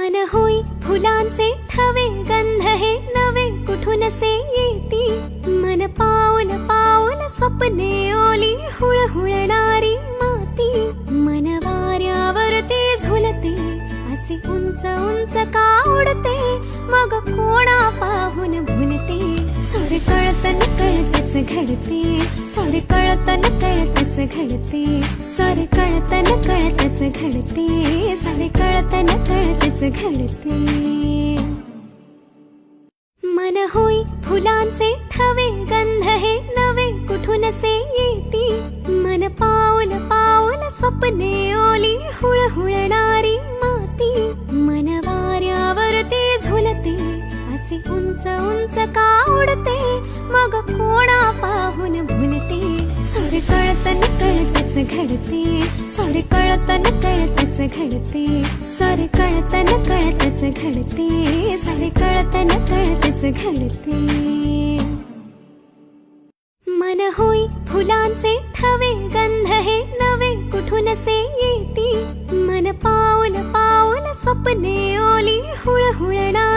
मन होई फुलांचे थवे गंध हे नवे कुठून से येती मन पाऊल पाऊल स्वप्ने ओली हुळहुळणारी माती मन वाऱ्यावरती झुलते असे उंच उंच का उडते मग कोणा पाहून भुलते सारे कळत न कळतच घडते सारे कळत न कळतच घडते सारे कळत न कळतच घडते सारे कळत न कळतच घडते मन होई फुलांचे थवे गंध हे नवे कुठून से येती मन पाऊल पाऊल स्वप्ने ओली हुळहुळणारी माती मन वाऱ्यावरती झुलते असे उंच उंच का उडते मग कोणा पाहून भुलते सारे कळत न कळतच घडते सारे कळत न कळतच घडते सारे कळत न कळतच घडते सारे कळत न कळतच घडते मन होई फुलांचे थवे गंध हे नवे कुठून से येती मन पाऊल पाऊल स्वप्ने ओली हुळहुळणारी